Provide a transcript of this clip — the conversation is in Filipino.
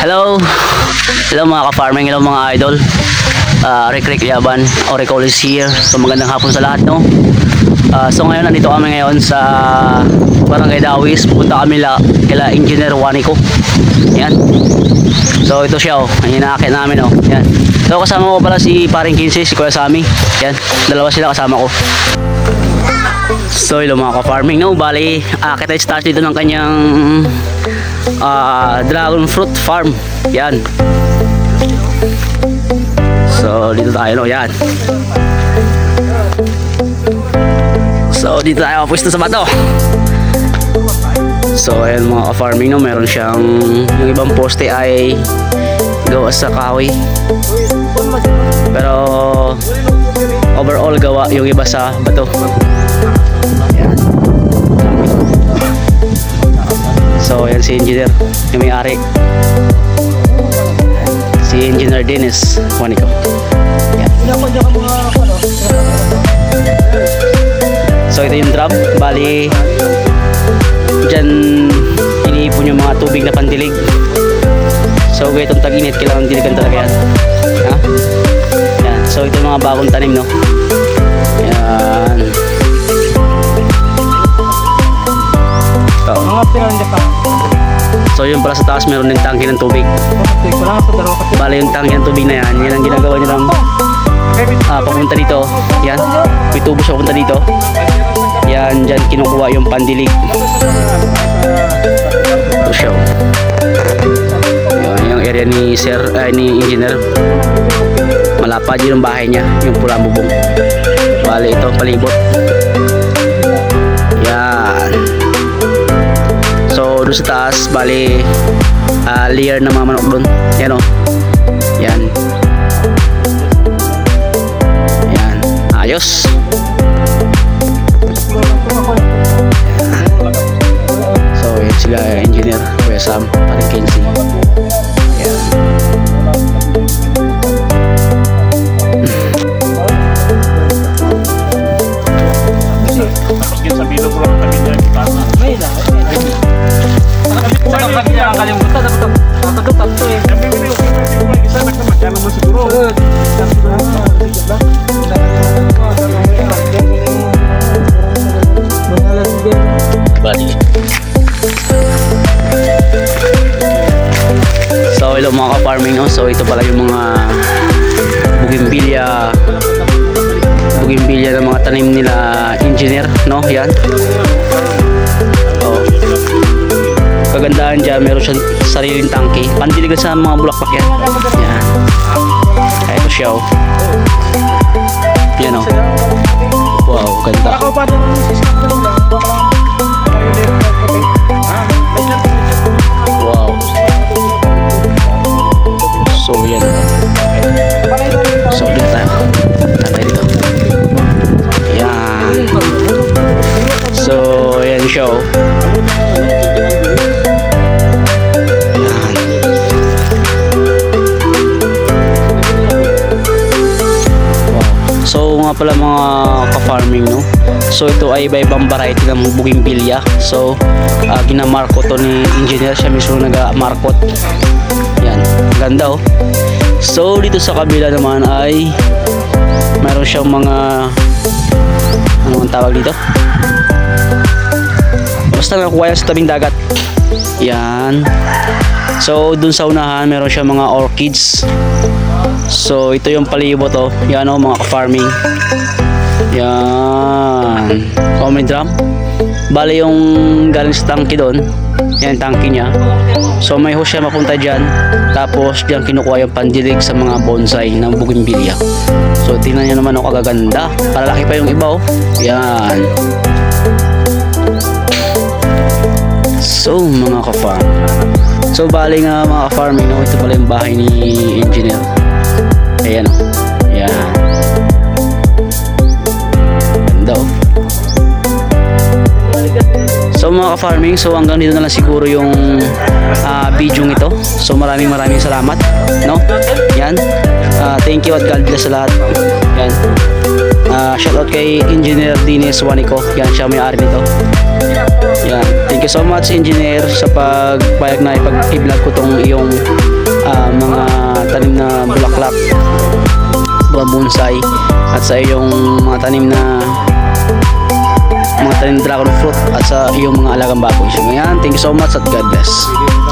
Hello! Hello mga ka-farming, hello mga idol. Rick Yaban, Oricol is here. So magandang hapon sa lahat, no? So ngayon nandito kami ngayon sa Barangay Dawis. Pupunta kami kila Engineer Juanico. Yan. So ito siya, oh. Ang inaakit namin, oh. Yan. So kasama ko pala si Paring 15, si Kuya Sammy. Yan. Dalawa sila kasama ko. So hello mga ka-farming, no? Bali, kita start dito ng kanyang dragon fruit farm. Yan. So dito tayo, no? Yan. So dito tayo pwesto sa bato. So ayan mga ka-farming, no? Meron siyang, yung ibang poste ay gawa sa kahoy, pero overall gawa yung iba sa bato. Ayan. So ayan si Engineer, yung may-ari, si Engineer Dennis Juanico. Ayan. So ito yung drum. Bali dyan iniipon yung mga tubig na pandilig. So itong tag-init kailangan diligan talaga yan. Ha? Yan. So ito yung mga bagong tanim, no? Yan. So yun pala sa taas meron din tangke ng tubig. Bali yung tangke ng tubig na yan, yan ang ginagawa nyo lang papunta dito. Yan, may tubo siya papunta dito. Yan, dyan kinukuha yung pandilig. Ito siya. Yan, yung area ni ni Engineer. Malapad yun ang bahay niya, yung pulang bubong. Bali ito, palibot. Yan. So doon sa taas, bali layer ng mga manok doon. Yan, o. Yan. Yan. Ayos. So yan sila, Engineer Kuya Sam, Paring Kenzie. Yan. Tapos yun sa bilo ko lang kami niya kita. May na. Sa kanya ang kalimutan dapat nakatutok to eh. Kami bili ko isa nagkamagkano mo siguro. Bali. So hello mga ka-farming, no? So ito pala yung mga bougainvillea ng mga tanim nila Engineer, no? Yan. Oh. Kagandahan dyan, meron siyang sariling tangke. Pandiligan sa mga bulaklak yan. Yan. Ay, ito siya, oh. Yan, oh. Wow, ganda. Wow. So yan. So dito tayo. Tatay dito. Yan. So yan siya, oh. Yan. Wow. So nga pala mga ka-farming, no? So ito ay iba-ibang variety ng bougainvillea. So ginamarko to ni Engineer, siya mismo nag-markot. Yan, ganda, oh. So dito sa kabila naman ay mayroon siyang mga, ano ang tawag dito? Basta nakuha yan sa tabing dagat. Yan. So dun sa unahan meron siyang mga orchids. So ito yung palibot, oh. Yan, oh, mga ka-farming. Yan. So may drum. Bali yung galing sa tangke doon, yan tangke niya. So may hose siya mapunta dyan. Tapos dyan kinukuha yung pandilig sa mga bonsai ng bougainvillea. So tingnan nyo naman, oh, kagaganda. Palalaki pa yung iba, oh. Yan. So mga ka-farm, so bali nga mga ka-farming, no? Ito pala yung bahay ni Engineer. Ayan, oh. Yan. Ganda, oh. So mga ka-farming, so hanggang dito na lang siguro yung video ito. So maraming salamat, no? Yan. Thank you at God bless sa lahat. Yan. Shoutout kay Engineer Dennis Juanico. Yan, siya may-ari nito. Yan. Thank you so much, Engineer, sa pagpayag na ipag-vlog ko tong iyong bulaklak, mga bonsai, at sa iyong mga tanim na dragon fruit, at sa iyong mga alagang baboy. So ngayon, thank you so much at God bless.